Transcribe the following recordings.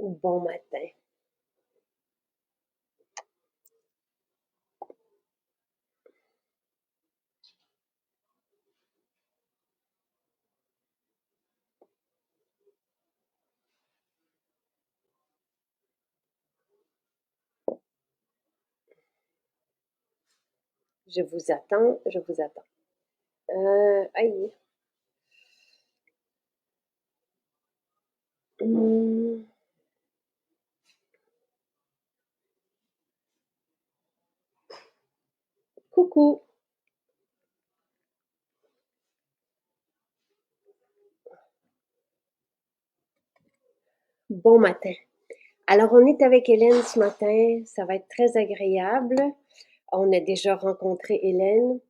Bon matin. Je vous attends, je vous attends. Aïe. Hum, coucou. Bon matin. Alors, on est avec Hélène ce matin. Ça va être très agréable. On a déjà rencontré Hélène.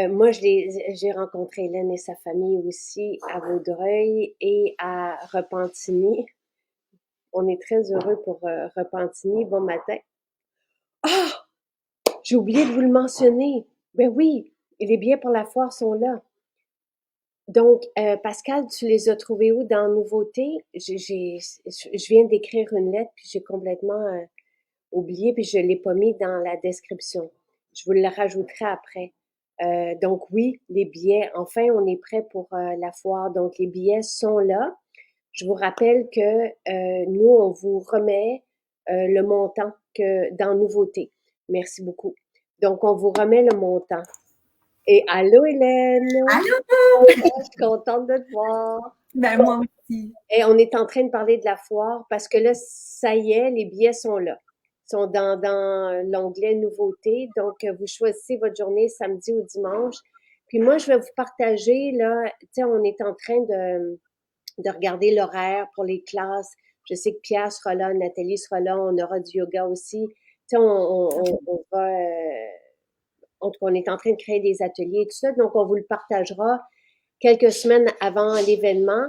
Moi, j'ai rencontré Hélène et sa famille aussi à Vaudreuil et à Repentigny. On est très heureux pour Repentigny. Bon matin. Ah! J'ai oublié de vous le mentionner. Ben oui, les billets pour la foire sont là. Donc, Pascal, tu les as trouvés où dans Nouveautés? Je viens d'écrire une lettre, puis j'ai complètement oublié, puis je l'ai pas mis dans la description. Je vous le rajouterai après. Donc oui, les billets, enfin, on est prêt pour la foire. Donc, les billets sont là. Je vous rappelle que nous, on vous remet le montant que dans Nouveautés. Merci beaucoup. Donc, on vous remet le montant. Et allô, Hélène! Allô? Je suis contente de te voir. Ben moi aussi. Et on est en train de parler de la foire parce que là, ça y est, les billets sont là. Ils sont dans l'onglet nouveautés. Donc, vous choisissez votre journée samedi ou dimanche. Puis moi, je vais vous partager, là, tu sais, on est en train de regarder l'horaire pour les classes. Je sais que Pierre sera là, Nathalie sera là, on aura du yoga aussi. Tu sais, on va, en tout cas, on est en train de créer des ateliers et tout ça. Donc, on vous le partagera quelques semaines avant l'événement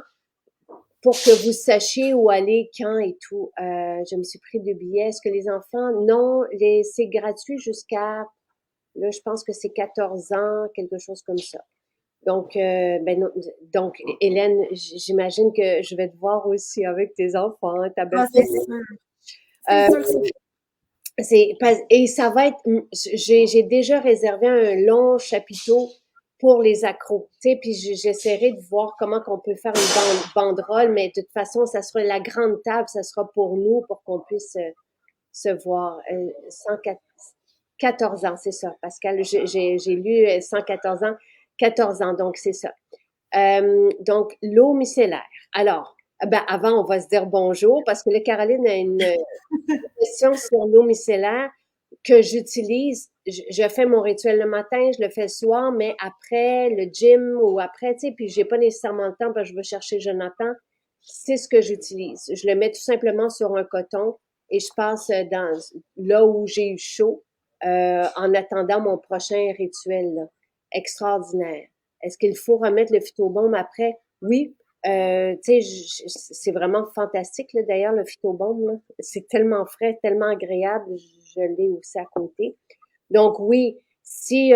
pour que vous sachiez où aller, quand et tout. Je me suis pris 2 billets. Est-ce que les enfants? Non, c'est gratuit jusqu'à, là, je pense que c'est 14 ans, quelque chose comme ça. Donc, ben non, donc, Hélène, j'imagine que je vais te voir aussi avec tes enfants, ta Ah, belle-fille. c'est Euh, sûr, c'est et ça va être, j'ai déjà réservé un long chapiteau pour les accros, tu sais, puis j'essaierai de voir comment qu'on peut faire une banderole, mais de toute façon, ça sera la grande table, ça sera pour nous, pour qu'on puisse se voir. 114 ans, c'est ça, Pascal. J'ai lu 114 ans, 14 ans, donc c'est ça. Donc, l'eau micellaire. Alors, ben, avant, on va se dire bonjour parce que là, Caroline a une question sur l'eau micellaire que j'utilise. Je fais mon rituel le matin, je le fais le soir, mais après le gym ou après, tu sais, puis j'ai pas nécessairement le temps parce que je vais chercher Jonathan. C'est ce que j'utilise. Je le mets tout simplement sur un coton et je passe dans là où j'ai eu chaud en attendant mon prochain rituel. Là. Extraordinaire. Est-ce qu'il faut remettre le phytobaume après? Oui. Tu sais, c'est vraiment fantastique, là, d'ailleurs, le phytobaume, là. C'est tellement frais, tellement agréable. Je l'ai aussi à côté. Donc, oui, si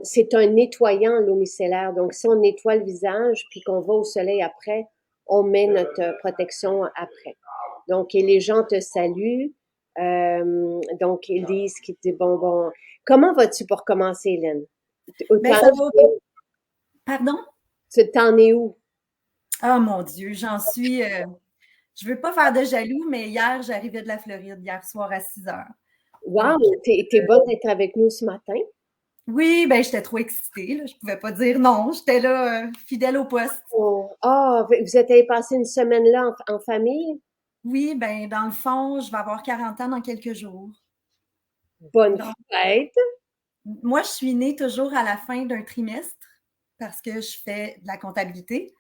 c'est un nettoyant, l'eau micellaire. Donc, si on nettoie le visage puis qu'on va au soleil après, on met notre protection après. Donc, et les gens te saluent. Donc, Elise qui te dit bon. Comment vas-tu pour commencer, Hélène? Ben ça va. Pardon? Tu t'en es où? Ah mon Dieu, je veux pas faire de jaloux, mais hier, j'arrivais de la Floride, hier soir à 6 heures. Wow, Donc, t'es bonne d'être avec nous ce matin. oui, ben j'étais trop excitée, là. Je pouvais pas dire non. J'étais là, fidèle au poste. Oh, ah, vous êtes allé passer une semaine là en famille? Oui, ben dans le fond, je vais avoir 40 ans dans quelques jours. Bonne Donc, fête! moi, je suis née toujours à la fin d'un trimestre parce que je fais de la comptabilité.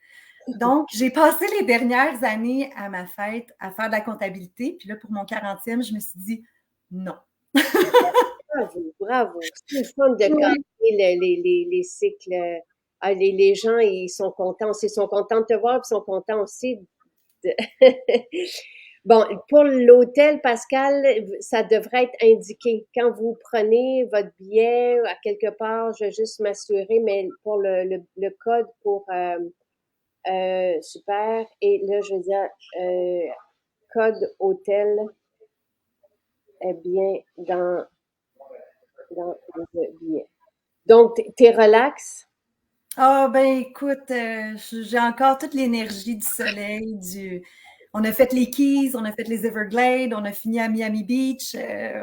Donc, j'ai passé les dernières années à ma fête à faire de la comptabilité. Puis là, pour mon 40e, je me suis dit non. Bravo. C'est le fun de Oui. casser les cycles. Ah, les gens, ils sont contents aussi. Ils sont contents de te voir, puis ils sont contents aussi de... Bon, pour l'hôtel, Pascal, ça devrait être indiqué. Quand vous prenez votre billet à quelque part, je vais juste m'assurer, mais pour le code pour super. Et là, je veux dire, code hôtel est bien dans le billet. Donc, t'es relax? Ah, ben écoute, j'ai encore toute l'énergie du soleil, On a fait les Keys, on a fait les Everglades, on a fini à Miami Beach,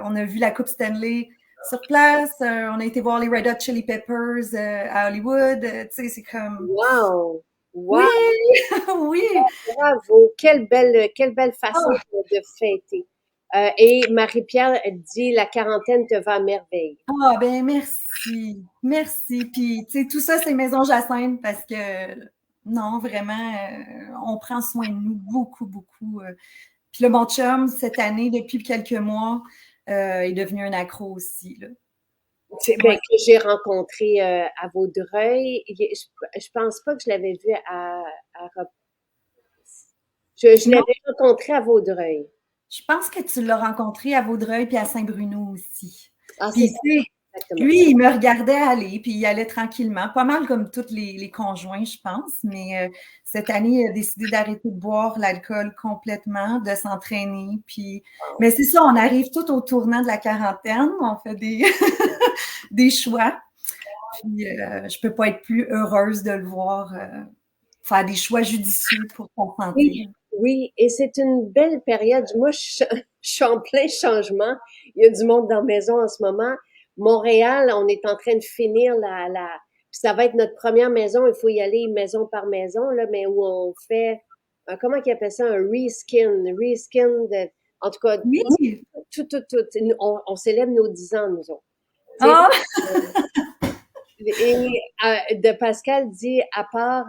on a vu la Coupe Stanley sur place, on a été voir les Red Hot Chili Peppers à Hollywood, tu sais, c'est comme... Wow! Oui, Wow! oui! Bravo! Quelle belle façon Ah, de fêter. Et Marie-Pierre dit la quarantaine te va à merveille. ah, ben merci, merci. Puis, tu sais, tout ça, c'est Maison Jacinthe parce que, non, vraiment, on prend soin de nous beaucoup, beaucoup. Puis là, mon chum, cette année, depuis quelques mois, est devenu un accro aussi, là. Ben, Ouais. que j'ai rencontré à Vaudreuil. Je pense pas que je l'avais vu je Non, l'avais rencontré à Vaudreuil. je pense que tu l'as rencontré à Vaudreuil puis à Saint-Bruno aussi. Ah, c'est Puis, ça, tu sais, exactement. lui, il me regardait aller, puis il allait tranquillement, pas mal comme tous les conjoints, je pense, mais cette année, il a décidé d'arrêter de boire l'alcool complètement, de s'entraîner, puis... Mais c'est ça, on arrive tout au tournant de la quarantaine, on fait des, des choix, puis je peux pas être plus heureuse de le voir faire des choix judicieux pour sa santé. Oui, oui, et c'est une belle période. Moi, je suis en plein changement. Il y a du monde dans la maison en ce moment. Montréal, on est en train de finir puis ça va être notre première maison. Il faut y aller maison par maison, là, mais où on fait, comment qu'ils appellent ça, un reskin en tout cas, Oui! tout. On célèbre nos 10 ans, nous autres. Tu sais, Ah! et de Pascal dit, à part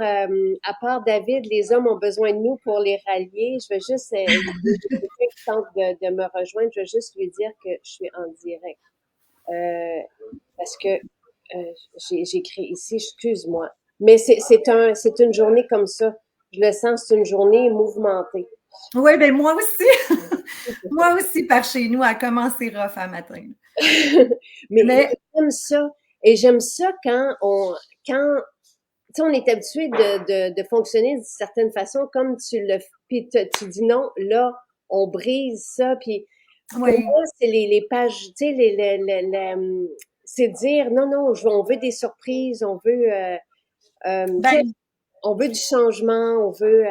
David, les hommes ont besoin de nous pour les rallier. Je vais juste, quelqu'un qui tente de me rejoindre, je vais juste lui dire que je suis en direct. Parce que j'écris ici, excuse-moi. Mais c'est une journée comme ça. Je le sens, c'est une journée mouvementée. Oui, ben moi aussi. Moi aussi, par chez nous, a commencé rough à matin. Mais Mais j'aime ça. Et j'aime ça quand tu sais, on est habitué de fonctionner d'une certaine façon, comme tu le, puis tu dis non, là, on brise ça, puis pour oui, moi, c'est les pages, tu sais, c'est dire non, non, on veut des surprises, tu sais, ben, on veut du changement, on veut,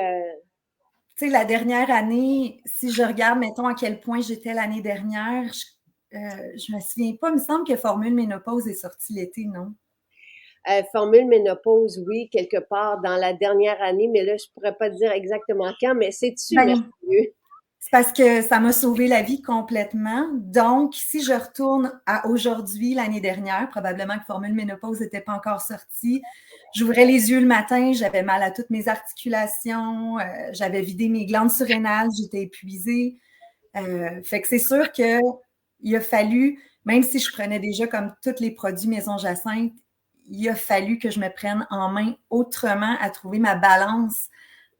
tu sais, la dernière année, si je regarde, mettons, à quel point j'étais l'année dernière, je me souviens pas, il me semble que Formule Ménopause est sortie l'été, non? formule ménopause, oui, quelque part dans la dernière année, mais là, je pourrais pas te dire exactement quand, mais c'est-tu Ben, merveilleux? c'est parce que ça m'a sauvé la vie complètement. Donc, si je retourne à aujourd'hui, l'année dernière, probablement que Formule Ménopause n'était pas encore sortie, j'ouvrais les yeux le matin, j'avais mal à toutes mes articulations, j'avais vidé mes glandes surrénales, j'étais épuisée. Fait que c'est sûr qu'il a fallu, même si je prenais déjà comme tous les produits Maison Jacinthe, il a fallu que je me prenne en main autrement à trouver ma balance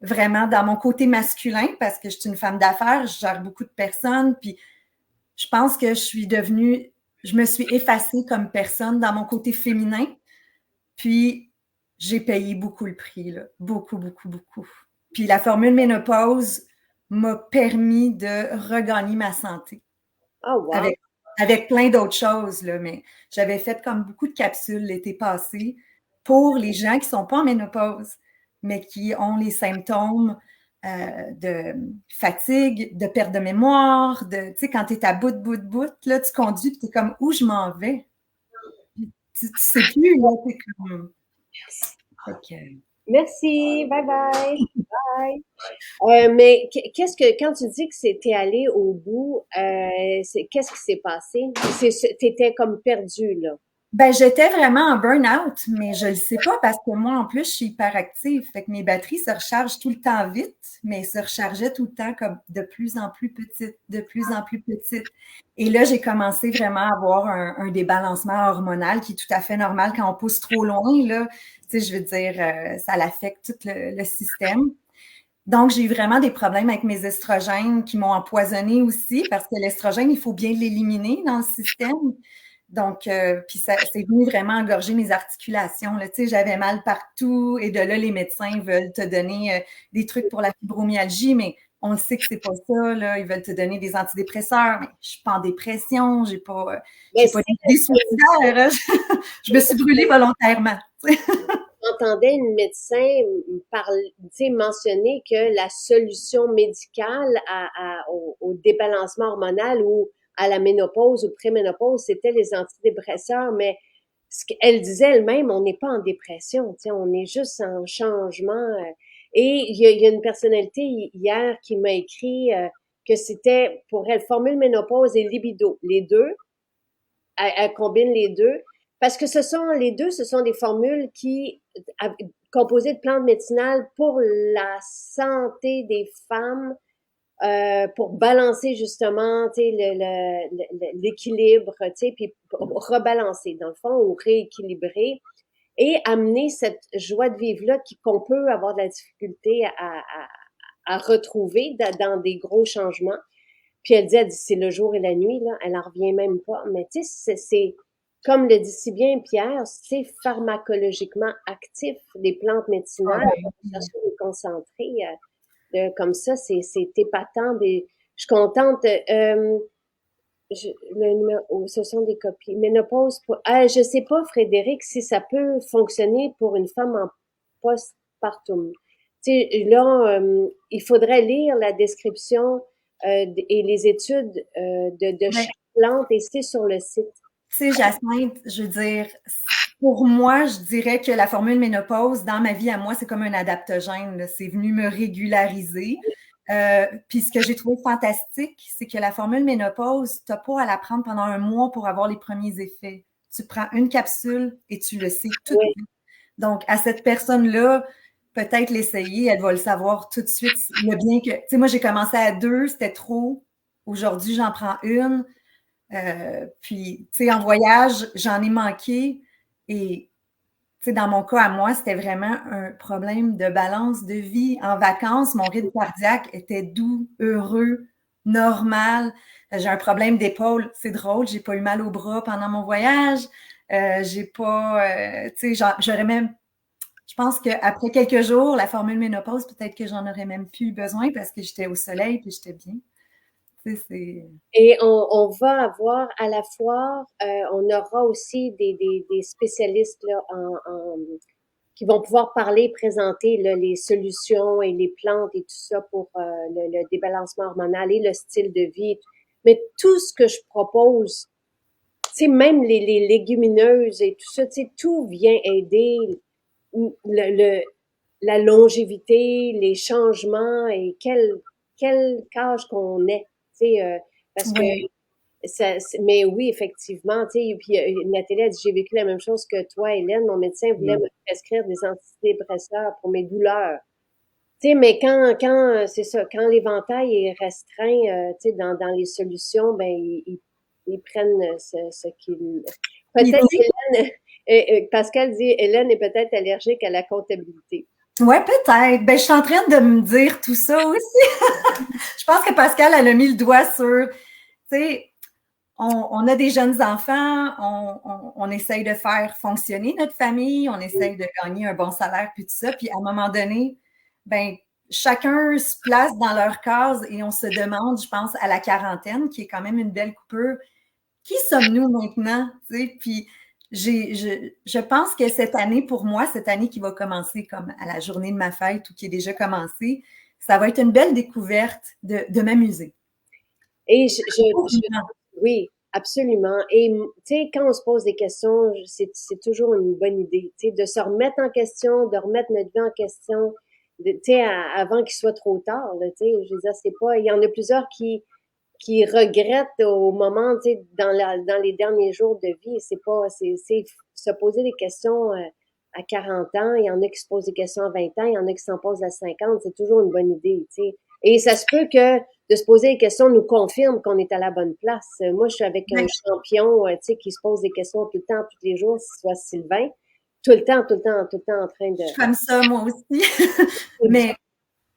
vraiment dans mon côté masculin parce que je suis une femme d'affaires, je gère beaucoup de personnes, puis je pense que je me suis effacée comme personne dans mon côté féminin, puis j'ai payé beaucoup le prix, là. Beaucoup, beaucoup, beaucoup. Puis la formule ménopause m'a permis de regagner ma santé Ah, wow! avec, avec plein d'autres choses, là, mais j'avais fait comme beaucoup de capsules l'été passé pour les gens qui ne sont pas en ménopause, mais qui ont les symptômes de fatigue, de perte de mémoire, tu sais, quand tu es à bout, là, tu conduis et tu es comme où je m'en vais. Tu sais plus, là, tu es comme. Okay. Merci, bye bye, bye. Mais quand tu dis que c'était allé au bout, qu'est-ce qui s'est passé? T'étais comme perdu, là. Ben, j'étais vraiment en burn-out, mais je le sais pas parce que moi, en plus, je suis hyperactive. Fait que mes batteries se rechargent tout le temps vite, mais se rechargeaient tout le temps comme de plus en plus petites, de plus en plus petites. Et là, j'ai commencé vraiment à avoir un débalancement hormonal qui est tout à fait normal quand on pousse trop loin, là. Tu sais, je veux dire, ça l'affecte tout le système. Donc, j'ai eu vraiment des problèmes avec mes estrogènes qui m'ont empoisonnée aussi parce que l'estrogène, il faut bien l'éliminer dans le système. Donc, puis ça, c'est venu vraiment engorger mes articulations. Là. Tu sais, j'avais mal partout et de là, les médecins veulent te donner des trucs pour la fibromyalgie, mais on le sait que c'est pas ça, là. Ils veulent te donner des antidépresseurs, mais je suis pas en dépression, j'ai pas d'idée suicidaire. Je me suis brûlée volontairement. J'entendais une médecin mentionner que la solution médicale au débalancement hormonal ou à la ménopause ou préménopause, c'était les antidépresseurs, mais ce qu'elle disait elle-même, on n'est pas en dépression, on est juste en changement. Et il y a une personnalité hier qui m'a écrit que c'était pour elle formule ménopause et libido, les deux. Elle combine les deux parce que ce sont des formules qui composées de plantes médicinales pour la santé des femmes, pour balancer justement l'équilibre, puis rebalancer dans le fond ou rééquilibrer et amener cette joie de vivre là qu'on peut avoir de la difficulté à retrouver dans des gros changements. Puis elle dit c'est le jour et la nuit, là, elle en revient même pas. Mais tu sais, c'est comme le dit si bien Pierre, c'est pharmacologiquement actif, les plantes médicinales, chercher des concentrés, comme ça, c'est épatant. Mais je suis contente. Le numéro, ce sont des copies. Ménopause, je sais pas, Frédéric, si ça peut fonctionner pour une femme en postpartum. Tu sais, là, il faudrait lire la description et les études de chaque plante et c'est sur le site. Tu sais, Jacinthe, je veux dire, pour moi, je dirais que la formule ménopause, dans ma vie à moi, c'est comme un adaptogène. C'est venu me régulariser. Puis ce que j'ai trouvé fantastique, c'est que la formule ménopause, tu n'as pas à la prendre pendant un mois pour avoir les premiers effets. Tu prends une capsule et tu le sais tout de suite. Donc, à cette personne-là, peut-être l'essayer, elle va le savoir tout de suite. Le bien que, tu sais, moi, j'ai commencé à 2, c'était trop. Aujourd'hui, j'en prends une. Puis, tu sais, en voyage, j'en ai manqué. Et, tu sais, dans mon cas, à moi, c'était vraiment un problème de balance de vie. En vacances, mon rythme cardiaque était doux, heureux, normal. J'ai un problème d'épaule. C'est drôle, j'ai pas eu mal au bras pendant mon voyage. J'ai pas, tu sais, j'aurais même, je pense qu'après quelques jours, la formule ménopause, peut-être que j'en aurais même plus besoin parce que j'étais au soleil puis j'étais bien. Et on va avoir à la foire, on aura aussi des spécialistes là, qui vont pouvoir parler, présenter là, les solutions et les plantes et tout ça pour le débalancement hormonal et le style de vie. Mais tout ce que je propose, tu sais, même les légumineuses et tout ça, tu sais, tout vient aider la longévité, les changements et quel âge qu'on est. Parce que mais oui, effectivement, tu sais, puis Nathalie a dit, j'ai vécu la même chose que toi, Hélène. Mon médecin voulait me prescrire des antidépresseurs pour mes douleurs. Tu sais, mais quand c'est ça, quand l'éventail est restreint, tu sais, dans les solutions, ben ils prennent ce qu'ils. Peut-être Hélène, Pascal dit, Hélène est peut-être allergique à la comptabilité. Ouais, peut-être. Ben, je suis en train de me dire tout ça aussi. Je pense que Pascal, elle a mis le doigt sur, tu sais, on a des jeunes enfants, on essaye de faire fonctionner notre famille, on essaye de gagner un bon salaire, puis tout ça. Puis à un moment donné, ben, chacun se place dans leur case et on se demande, je pense, à la quarantaine, qui est quand même une belle coupure, qui sommes-nous maintenant? Tu sais, puis je pense que cette année, pour moi, cette année qui va commencer comme à la journée de ma fête ou qui est déjà commencée, ça va être une belle découverte de m'amuser. Et oui, absolument. Et tu sais, quand on se pose des questions, c'est toujours une bonne idée, tu sais, de se remettre en question, de remettre notre vie en question, tu sais, avant qu'il soit trop tard, tu sais. Je veux dire, c'est pas, il y en a plusieurs qui regrettent au moment, tu sais, dans les derniers jours de vie. C'est pas, c'est se poser des questions à 40 ans. Il y en a qui se posent des questions à 20 ans. Il y en a qui s'en posent à 50. C'est toujours une bonne idée, tu sais. Et ça se peut que de se poser des questions nous confirme qu'on est à la bonne place. Moi, je suis avec un champion, tu sais, qui se pose des questions tout le temps, tous les jours, soit Sylvain. Tout le temps en train de... Je suis comme ça, moi aussi. Mais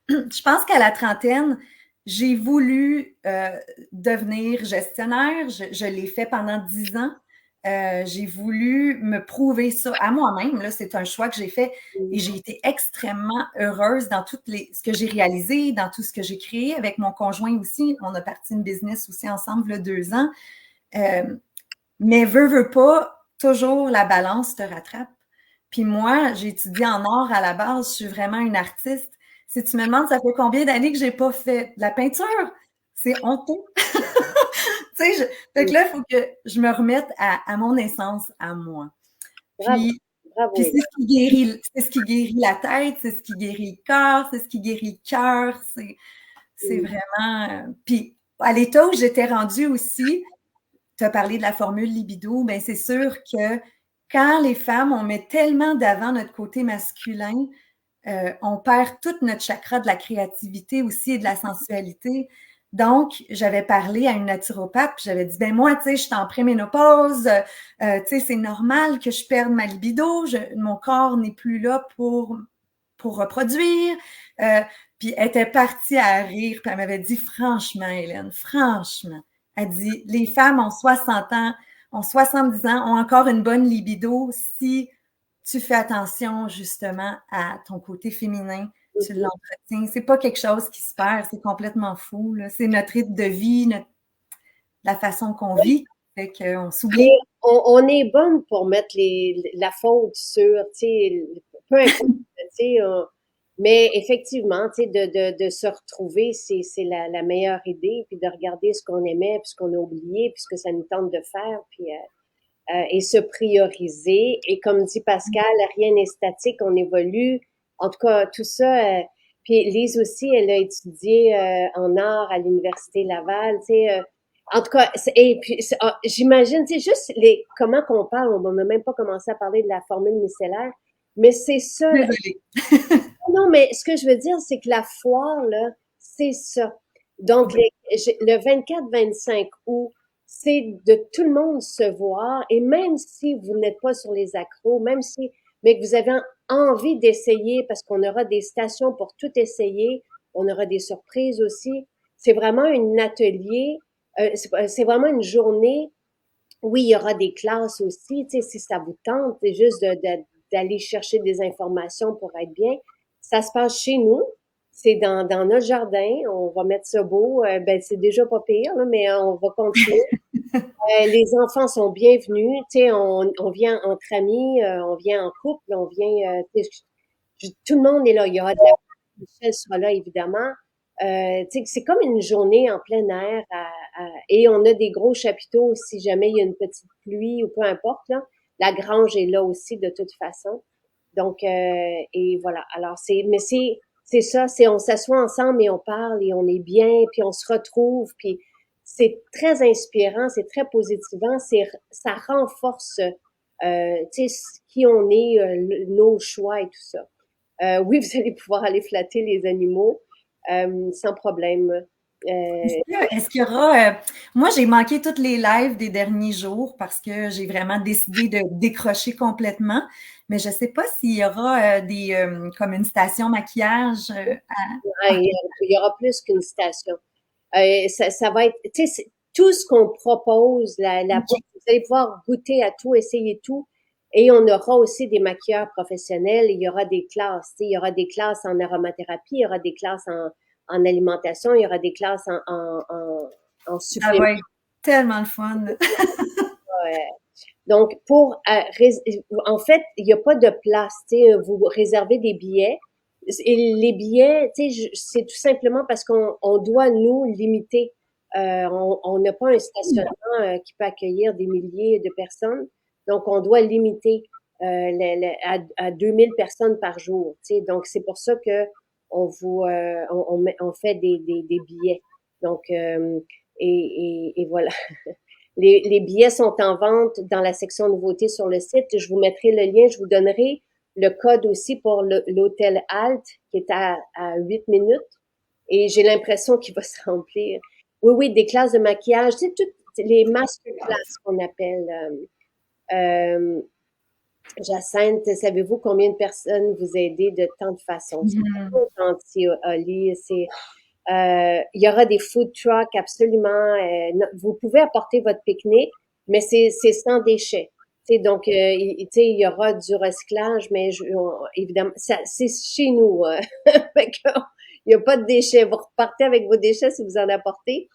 je pense qu'à la trentaine, j'ai voulu devenir gestionnaire. Je l'ai fait pendant 10 ans. J'ai voulu me prouver ça à moi-même. Là, c'est un choix que j'ai fait et j'ai été extrêmement heureuse dans ce que j'ai réalisé, dans tout ce que j'ai créé avec mon conjoint aussi. On a parti une business aussi ensemble, là, 2 ans. Mais veux pas, toujours la balance te rattrape. Puis moi, j'ai étudié en art à la base, je suis vraiment une artiste. Si tu me demandes, ça fait combien d'années que j'ai pas fait de la peinture? C'est honteux. Tu sais, fait que là, il faut que je me remette à mon essence, à moi. Bravo, Puis, bravo, puis Hélène. c'est ce qui guérit la tête, c'est ce qui guérit le corps, c'est ce qui guérit le cœur. C'est vraiment. Puis, à l'état où j'étais rendue aussi, tu as parlé de la formule libido, bien, c'est sûr que quand les femmes, on met tellement d'avant notre côté masculin, on perd toute notre chakra de la créativité aussi et de la sensualité. Donc, j'avais parlé à une naturopathe, puis j'avais dit, ben moi, tu sais, je suis en préménopause, tu sais, c'est normal que je perde ma libido, mon corps n'est plus là pour reproduire. Puis elle était partie à rire, puis elle m'avait dit, franchement, Hélène, franchement, elle dit, les femmes ont 60 ans, ont 70 ans, ont encore une bonne libido si tu fais attention justement à ton côté féminin, tu l'entretiens. C'est pas quelque chose qui se perd, c'est complètement fou. Là. C'est notre rythme de vie, la façon qu'on vit, fait qu'on s'oublie. Et on est bonne pour mettre la faute sur, tu sais, peu importe, tu sais, mais effectivement, tu sais, de se retrouver, c'est la meilleure idée, puis de regarder ce qu'on aimait, puis ce qu'on a oublié, puis ce que ça nous tente de faire, puis et se prioriser. Et comme dit Pascal, rien n'est statique, on évolue. En tout cas, tout ça. Puis Lise aussi, elle a étudié en art à l'université Laval. Tu sais, en tout cas, et puis j'imagine, tu sais, juste comment qu'on parle. On n'a même pas commencé à parler de la formule micellaire, mais c'est ça. Désolée. Non, mais ce que je veux dire, c'est que la foire là, c'est ça. Donc le 24-25 août, c'est de tout le monde se voir, et même si vous n'êtes pas sur les accros, même si, mais que vous avez envie d'essayer, parce qu'on aura des stations pour tout essayer, on aura des surprises aussi. C'est vraiment un atelier, c'est vraiment une journée. Oui, il y aura des classes aussi, tu sais, si ça vous tente, c'est juste d'aller chercher des informations pour être bien. Ça se passe chez nous, c'est dans notre jardin, on va mettre ça beau, ben c'est déjà pas pire, là, mais on va continuer. Les enfants sont bienvenus, tu sais, on vient entre amis, on vient en couple, on vient, tu sais, tout le monde est là. Il y aura de la Michel sera là, évidemment. Tu sais, c'est comme une journée en plein air et on a des gros chapiteaux si jamais il y a une petite pluie ou peu importe, là. La grange est là aussi de toute façon. Donc, et voilà. Alors, mais c'est ça, on s'assoit ensemble et on parle et on est bien, puis on se retrouve, puis c'est très inspirant, c'est très positivant, ça renforce, tu sais, qui on est, nos choix et tout ça. Oui, vous allez pouvoir aller flatter les animaux sans problème. Est-ce qu'il y aura. Moi, j'ai manqué toutes les lives des derniers jours parce que j'ai vraiment décidé de décrocher complètement. Mais je ne sais pas s'il y aura comme une station maquillage. Il y aura plus qu'une station. Ça va être, tu sais, tout ce qu'on propose, vous allez pouvoir goûter à tout, essayer tout. Et on aura aussi des maquilleurs professionnels. Il y aura des classes, tu sais, il y aura des classes en aromathérapie, il y aura des classes en alimentation, il y aura des classes en Ça supplément. va être tellement le fun. Donc, en fait, il n'y a pas de place, tu sais, vous réservez des billets. Et les billets, tu sais, c'est tout simplement parce qu'on doit nous limiter. On n'a pas un stationnement qui peut accueillir des milliers de personnes. Donc, on doit limiter à 2000 personnes par jour. Tu sais. Donc, c'est pour ça que on fait des billets. Donc, et voilà. Les billets sont en vente dans la section nouveautés sur le site. Je vous mettrai le lien, je vous donnerai le code aussi pour l'hôtel Alt qui est à 8 minutes et j'ai l'impression qu'il va se remplir. Oui, oui, des classes de maquillage, tu sais, toutes les masterclass qu'on appelle. Jacinthe, savez-vous combien de personnes vous aidez de tant de façons? C'est trop gentil, Oli. Il y aura des food trucks, absolument. Vous pouvez apporter votre pique-nique, mais c'est sans déchets. Donc, il y aura du recyclage, mais évidemment, c'est chez nous. Fait que, il n'y a pas de déchets. Vous repartez avec vos déchets si vous en apportez.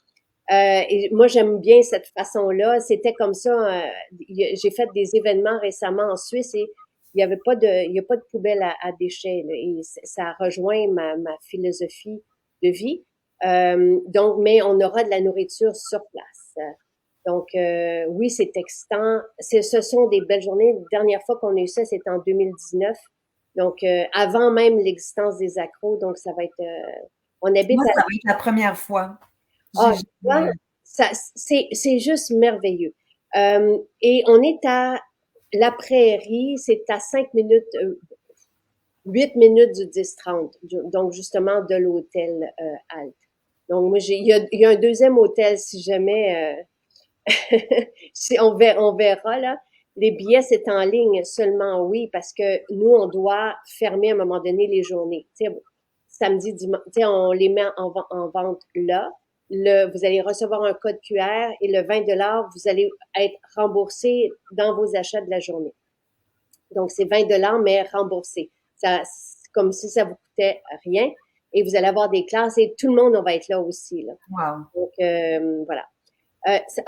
Et moi, j'aime bien cette façon-là. C'était comme ça. J'ai fait des événements récemment en Suisse et il y a pas de poubelle à déchets. Là, et ça rejoint ma philosophie de vie. Donc, mais on aura de la nourriture sur place. Donc, oui, c'est excitant. Ce sont des belles journées. La dernière fois qu'on a eu ça, c'était en 2019. Donc, avant même l'existence des accros. Donc, ça va être... on habite Moi, à... ça va être la première fois. Ah, J'ai tu vois, c'est juste merveilleux. Et on est à la prairie, c'est à 5 minutes, 8 minutes du 10-30, donc justement de l'hôtel Halte. Donc, moi, il y a un deuxième hôtel si jamais... si on verra, là. Les billets, c'est en ligne seulement, oui, parce que nous, on doit fermer à un moment donné les journées. Tu sais, samedi, dimanche, tu sais, on les met en vente là. Vous allez recevoir un code QR et le 20 vous allez être remboursé dans vos achats de la journée. Donc, c'est 20 mais remboursé. C'est comme si ça vous coûtait rien. Et vous allez avoir des classes et tout le monde, on va être là aussi, là. wow. Donc, voilà.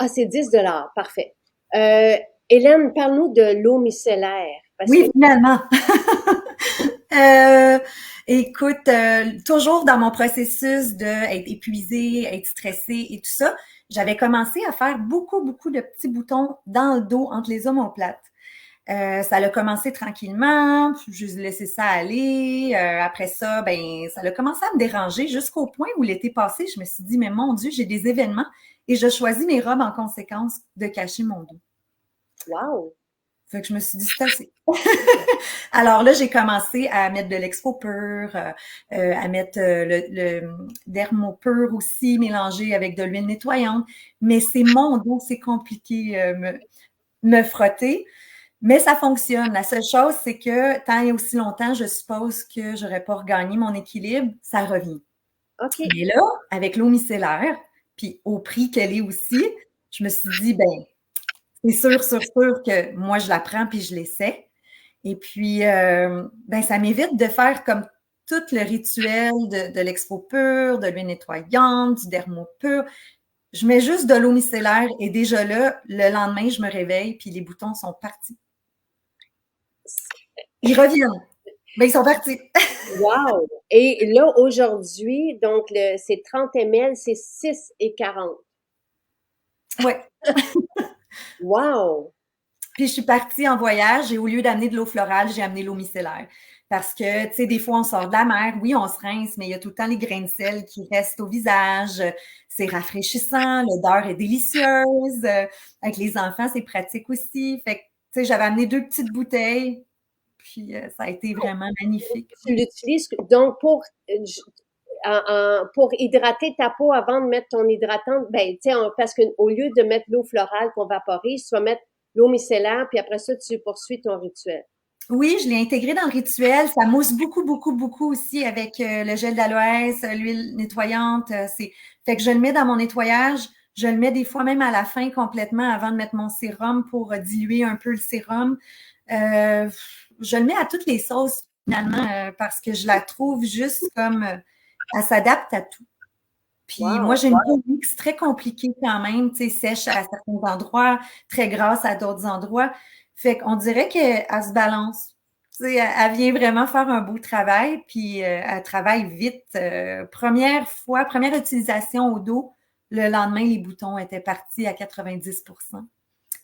C'est 10 parfait. Hélène, parle-nous de l'eau micellaire. Parce que, Oui, finalement. Euh, écoute, toujours dans mon processus d'être épuisée, être stressée et tout ça, j'avais commencé à faire beaucoup, beaucoup de petits boutons dans le dos entre les omoplates. Ça a commencé tranquillement, je laissé ça aller. Après ça, ben, ça a commencé à me déranger jusqu'au point où l'été passé, je me suis dit, mais mon Dieu, j'ai des événements et je choisis mes robes en conséquence de cacher mon dos. wow! Fait que je me suis dit, c'est assez. Alors là, j'ai commencé à mettre de l'expo pur, à mettre le dermopur aussi mélangé avec de l'huile nettoyante. Mais c'est mon dos, c'est compliqué me frotter. Mais ça fonctionne. La seule chose, c'est que tant et aussi longtemps, je suppose que j'aurais pas regagné mon équilibre, ça revient. OK. Mais là, avec l'eau micellaire, puis au prix qu'elle est aussi, je me suis dit, ben, c'est sûr que moi, je la prends puis je l'essaie. Et puis, ben, ça m'évite de faire comme tout le rituel de l'expo pur, de l'huile nettoyante, du dermo pur. Je mets juste de l'eau micellaire et déjà là, le lendemain, je me réveille puis les boutons sont partis. Ils reviennent. Ben, ils sont partis. Wow! Et là, aujourd'hui, donc, c'est 30 ml, c'est 6,40. Ouais. Wow! Puis je suis partie en voyage et au lieu d'amener de l'eau florale, j'ai amené l'eau micellaire. Parce que, tu sais, des fois, on sort de la mer, oui, on se rince, mais il y a tout le temps les grains de sel qui restent au visage. C'est rafraîchissant, l'odeur est délicieuse. Avec les enfants, c'est pratique aussi. Fait que, tu sais, j'avais amené 2 petites bouteilles, puis ça a été vraiment magnifique. Tu l'utilises donc pour hydrater ta peau avant de mettre ton hydratant, ben, tu sais, parce qu'au lieu de mettre l'eau florale qu'on vaporise, tu vas mettre l'eau micellaire, puis après ça, tu poursuis ton rituel. Oui, je l'ai intégré dans le rituel. Ça mousse beaucoup, beaucoup, beaucoup aussi avec le gel d'aloès, l'huile nettoyante. Fait que je le mets dans mon nettoyage. Je le mets des fois même à la fin complètement avant de mettre mon sérum pour diluer un peu le sérum. Je le mets à toutes les sauces finalement parce que je la trouve juste comme elle s'adapte à tout. Puis moi, Wow! j'ai une peau mixte très compliquée quand même, tu sais, sèche à certains endroits, très grasse à d'autres endroits. Fait qu'on dirait qu'elle se balance. Tu sais, elle vient vraiment faire un beau travail, puis elle travaille vite. Première utilisation au dos, le lendemain, les boutons étaient partis à 90%.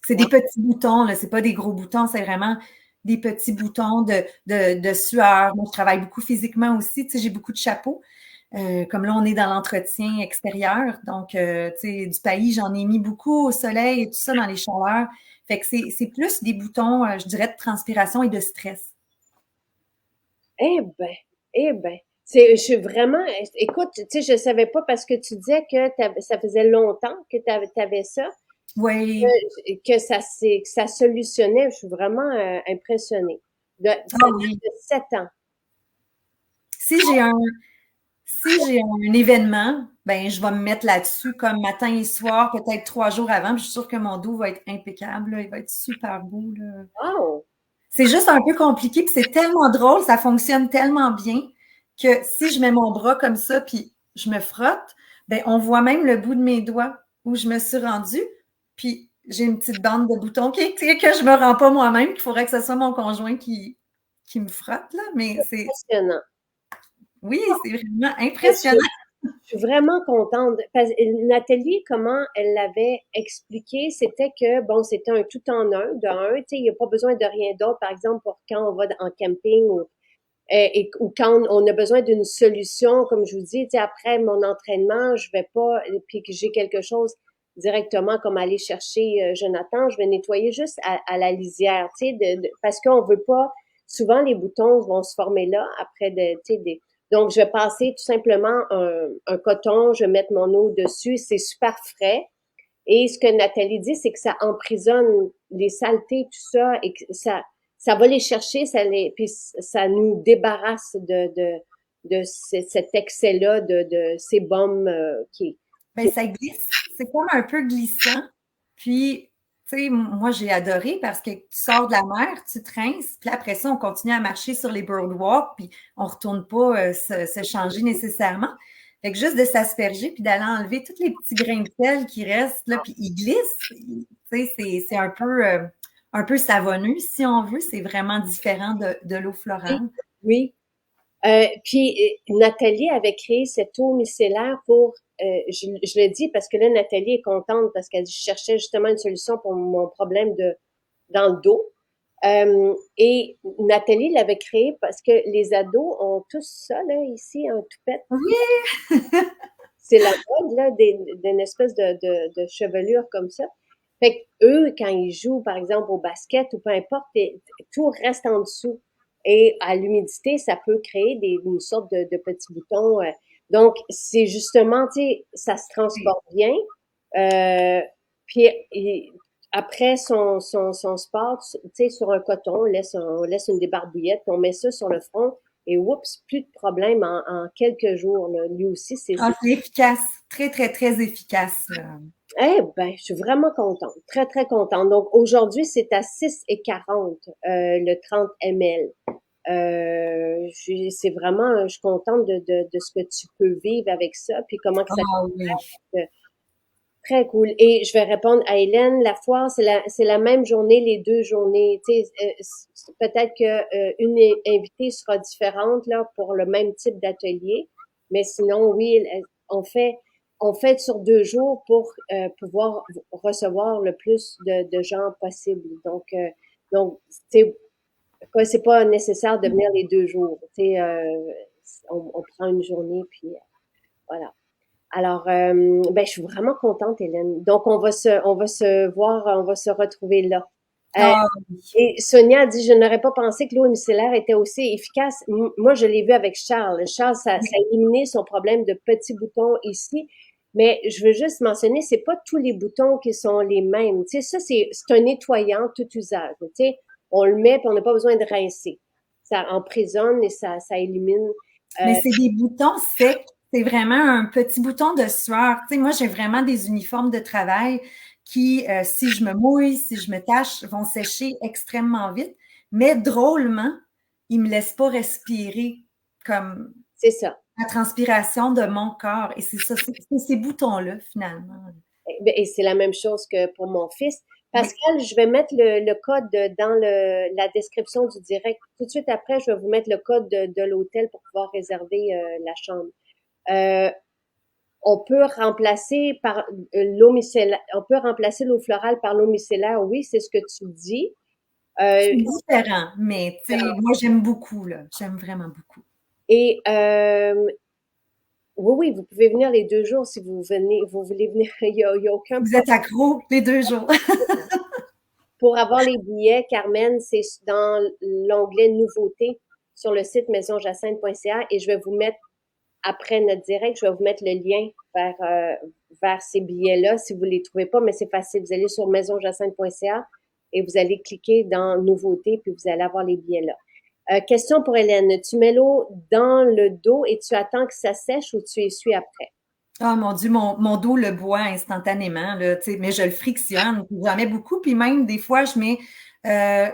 C'est des Wow! petits boutons, là, c'est pas des gros boutons, c'est vraiment des petits boutons de sueur. Moi, je travaille beaucoup physiquement aussi, tu sais, j'ai beaucoup de chapeaux. Comme là, on est dans l'entretien extérieur, donc, tu sais, du pays, j'en ai mis beaucoup au soleil et tout ça dans les chaleurs. Fait que c'est plus des boutons, je dirais, de transpiration et de stress. Eh ben, eh ben. Je suis vraiment, écoute, tu sais, je savais pas parce que tu disais que ça faisait longtemps que tu avais ça, Oui. que ça solutionnait. Je suis vraiment impressionnée. Ça Ah date oui. de 7 ans. Si j'ai un, Si j'ai un événement, ben je vais me mettre là-dessus comme matin et soir, peut-être 3 jours avant. Puis je suis sûre que mon dos va être impeccable, là. Il va être super beau, là. Wow! C'est juste un peu compliqué, puis c'est tellement drôle, ça fonctionne tellement bien que si je mets mon bras comme ça, puis je me frotte, ben on voit même le bout de mes doigts où je me suis rendue, puis j'ai une petite bande de boutons que je me rends pas moi-même, qu'il faudrait que ce soit mon conjoint qui me frotte, là, mais c'est, Impressionnant. oui, c'est vraiment Je, impressionnant. je suis vraiment contente. Nathalie, comment elle l'avait expliqué, c'était que, bon, c'était un tout en un, de un, tu sais, il n'y a pas besoin de rien d'autre, par exemple, pour quand on va en camping ou quand on a besoin d'une solution, comme je vous dis, tu sais, après mon entraînement, je vais pas, puis que j'ai quelque chose directement comme aller chercher Jonathan, je vais nettoyer juste à la lisière, tu sais, parce qu'on veut pas, souvent les boutons vont se former là après tu sais, donc je vais passer tout simplement un coton, je vais mettre mon eau dessus, c'est super frais. Et ce que Nathalie dit, c'est que ça emprisonne les saletés, tout ça, et que ça va les chercher, puis ça nous débarrasse de cet excès-là, de ces bombes Ben, ça glisse. C'est comme un peu glissant. Puis, tu sais, moi, j'ai adoré parce que tu sors de la mer, tu te rinces, puis après ça, on continue à marcher sur les boardwalks, puis on retourne pas se changer nécessairement. Fait que juste de s'asperger, puis d'aller enlever tous les petits grains de sel qui restent, là, puis ils glissent. Tu sais, c'est un peu savonneux, si on veut. C'est vraiment différent de l'eau oui, florale. oui. Puis Nathalie avait créé cette eau micellaire pour, je le dis parce que là, Nathalie est contente parce qu'elle cherchait justement une solution pour mon problème dans le dos. Et Nathalie l'avait créé parce que les ados ont tous ça, là, ici, un toupette. Oui! C'est la mode, là, d'une espèce de chevelure comme ça. Fait que eux, quand ils jouent, par exemple, au basket ou peu importe, tout reste en dessous. Et à l'humidité, ça peut créer une sorte de petits boutons. Donc, c'est justement, tu sais, ça se transporte bien. Euh, puis après son sport, tu sais, sur un coton, on laisse une débarbouillette, puis on met ça sur le front et oups, plus de problème en quelques jours. Là. Lui aussi, Ah, c'est efficace. Très, très, très efficace, là. Eh ben, je suis vraiment contente, très, très contente. Donc, aujourd'hui, c'est à 6,40 le 30 ml. C'est vraiment, je suis contente de ce que tu peux vivre avec ça, puis comment que ça Ah oui. très cool. Et je vais répondre à Hélène, la foire, c'est la même journée, les 2 journées. Tu sais, peut-être que une invitée sera différente là pour le même type d'atelier, mais sinon, oui, on fait sur 2 jours pour pouvoir recevoir le plus de gens possible. Donc, c'est pas nécessaire de venir les 2 jours. Tu sais, on prend une journée puis voilà. Alors, ben, je suis vraiment contente, Hélène. Donc, on va se voir, on va se retrouver là. Euh, Ah, et Sonia a dit, je n'aurais pas pensé que l'eau micellaire était aussi efficace. Moi, je l'ai vu avec Charles. Charles, ça a éliminé son problème de petits boutons ici. Mais je veux juste mentionner, c'est pas tous les boutons qui sont les mêmes. Tu sais, ça, c'est un nettoyant tout usage. Tu sais, on le met puis on n'a pas besoin de rincer. Ça emprisonne et ça élimine. mais c'est des boutons secs. C'est vraiment un petit bouton de sueur. Tu sais, moi, j'ai vraiment des uniformes de travail qui, si je me mouille, si je me tâche, vont sécher extrêmement vite. Mais drôlement, ils me laissent pas respirer comme C'est ça. la transpiration de mon corps. Et c'est ça, c'est ces boutons-là, finalement. Et c'est la même chose que pour mon fils. Oui. Pascal, je vais mettre le code dans la description du direct. Tout de suite après, je vais vous mettre le code de l'hôtel pour pouvoir réserver la chambre. Euh, on peut remplacer par l'eau micellaire, on peut remplacer l'eau florale par l'eau micellaire. Oui, c'est ce que tu dis. C'est différent, mais tu sais, moi, j'aime beaucoup, là. J'aime vraiment beaucoup. Et oui, oui, vous pouvez venir les 2 jours si vous venez, vous voulez venir. Il y a aucun Vous êtes accro les 2 jours. Pour avoir les billets, Carmen, c'est dans l'onglet Nouveautés sur le site maisonjacinthe.ca et je vais vous mettre, après notre direct, je vais vous mettre le lien vers ces billets-là si vous ne les trouvez pas, mais c'est facile. Vous allez sur maisonjacinthe.ca et vous allez cliquer dans Nouveautés puis vous allez avoir les billets là. Question pour Hélène. Tu mets l'eau dans le dos et tu attends que ça sèche ou tu essuies après? Ah mon Dieu, mon dos le boit instantanément, là, tu sais, mais je le frictionne. J'en mets beaucoup, puis même des fois, je mets euh,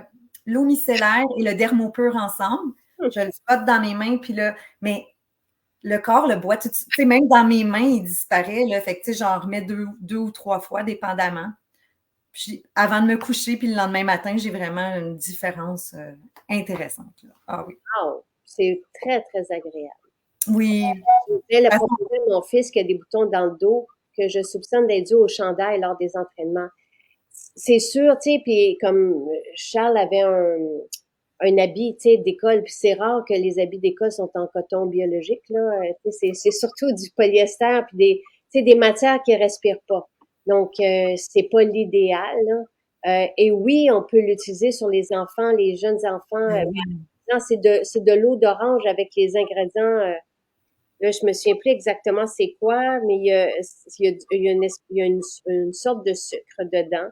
l'eau micellaire et le dermopur ensemble. Hmm. Je le frotte dans mes mains, puis là, mais le corps le boit tout de suite. Tu sais, même dans mes mains, il disparaît, là. Fait que, tu sais, j'en remets deux ou trois fois, dépendamment. Puis avant de me coucher, puis le lendemain matin, j'ai vraiment une différence intéressante, là. Ah oui. Wow, c'est très, très agréable. Oui. Je vais le proposer à mon fils qui a des boutons dans le dos que je soupçonne d'être dû au chandail lors des entraînements. C'est sûr, tu sais, puis comme Charles avait un habit, tu sais, d'école, puis c'est rare que les habits d'école sont en coton biologique, là. Tu sais, c'est surtout du polyester, puis tu sais, des matières qui respirent pas. Donc, c'est pas l'idéal, là. Et oui, on peut l'utiliser sur les enfants, les jeunes enfants. Ben oui. Non, c'est de l'eau d'orange avec les ingrédients. Là, je me souviens plus exactement c'est quoi, mais il y a une sorte de sucre dedans.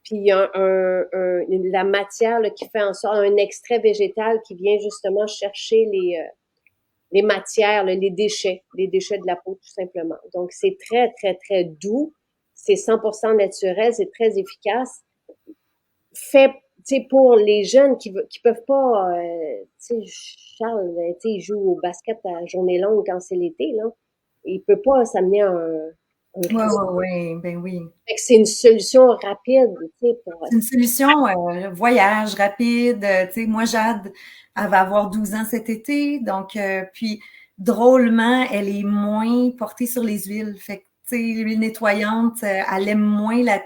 Puis il y a la matière là, qui fait en sorte un extrait végétal qui vient justement chercher les matières, là, les déchets de la peau tout simplement. Donc c'est très très très doux, c'est 100% naturel, c'est très efficace. Fait, tu sais, pour les jeunes qui peuvent pas, tu sais, Charles, tu sais, il joue au basket à journée longue quand c'est l'été là, il peut pas s'amener un Ouais, risque. ouais, ouais, ben oui. Fait que c'est une solution rapide, tu sais, pour C'est une solution voyage rapide. Tu sais, moi, Jade, elle va avoir 12 ans cet été, donc puis drôlement, elle est moins portée sur les huiles. Fait que tu sais, l'huile nettoyante, elle aime moins la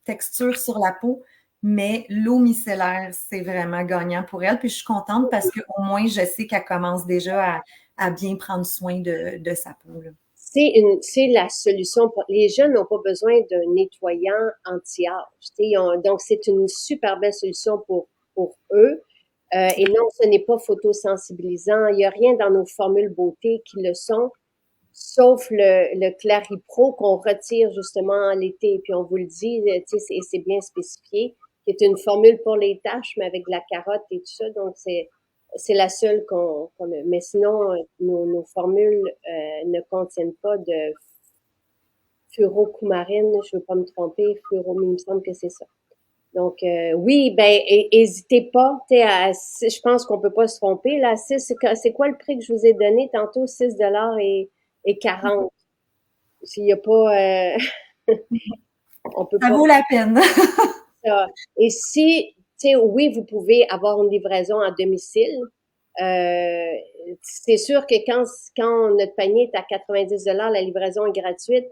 texture sur la peau, mais l'eau micellaire, c'est vraiment gagnant pour elle. Puis je suis contente parce qu'au moins, je sais qu'elle commence déjà à bien prendre soin de sa peau, là. c'est la solution pour les jeunes n'ont pas besoin d'un nettoyant anti-âge. Tu sais, donc c'est une super belle solution pour eux. Et non, ce n'est pas photosensibilisant. Il n'y a rien dans nos formules beauté qui le sont, sauf le Claripro qu'on retire justement l'été. Puis on vous le dit, tu sais, c'est bien spécifié, qui est une formule pour les taches, mais avec de la carotte et tout ça. Donc c'est la seule qu'on a. Mais sinon, nos formules ne contiennent pas de furocoumarine. Je ne veux pas me tromper. Furo, il me semble que c'est ça. Donc, oui, ben, hésitez pas. Je pense qu'on peut pas se tromper. Là, 6, c'est quoi le prix que je vous ai donné tantôt? 6 $ et 40. S'il y a pas, on peut Ça pas vaut la peine. ça. Et si, tu sais, oui, vous pouvez avoir une livraison à domicile. Euh, c'est sûr que quand notre panier est à 90 $, la livraison est gratuite.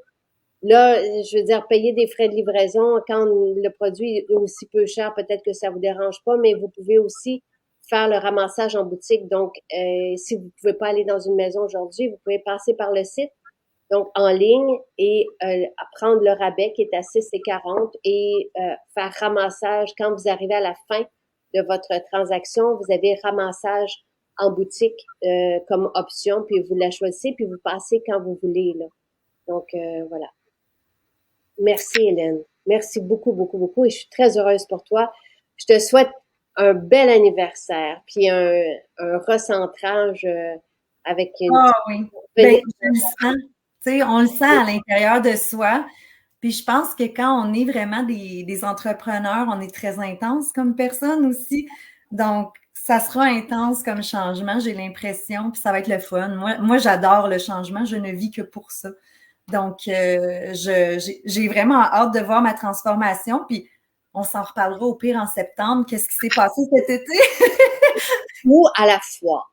Là, je veux dire, payer des frais de livraison quand le produit est aussi peu cher, peut-être que ça vous dérange pas, mais vous pouvez aussi faire le ramassage en boutique. Donc, si vous pouvez pas aller dans une maison aujourd'hui, vous pouvez passer par le site, donc en ligne, et prendre le rabais qui est à 6,40 et faire ramassage. Quand vous arrivez à la fin de votre transaction, vous avez ramassage en boutique comme option, puis vous la choisissez, puis vous passez quand vous voulez, là. Donc, voilà. Merci, Hélène. Merci beaucoup, beaucoup, beaucoup. Et je suis très heureuse pour toi. Je te souhaite un bel anniversaire, puis un recentrage avec une Ah oui. Ben, venir. je le sens. Tu sais, on le sent à l'intérieur de soi. Puis je pense que quand on est vraiment des entrepreneurs, on est très intense comme personne aussi. Donc, ça sera intense comme changement, j'ai l'impression, puis ça va être le fun. Moi, j'adore le changement, je ne vis que pour ça. Donc, j'ai vraiment hâte de voir ma transformation, puis on s'en reparlera au pire en septembre. Qu'est-ce qui s'est passé cet été? Ou à la fois.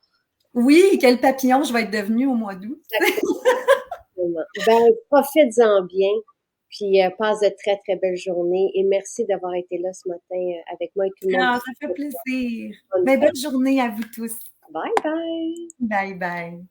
Oui, quel papillon je vais être devenue au mois d'août. Exactement. Ben, profites-en bien, puis passe de très, très belles journées. Et merci d'avoir été là ce matin avec moi et tout le monde. Ah, ça fait plaisir. Bonne Mais fête. bonne journée à vous tous. Bye bye. Bye bye.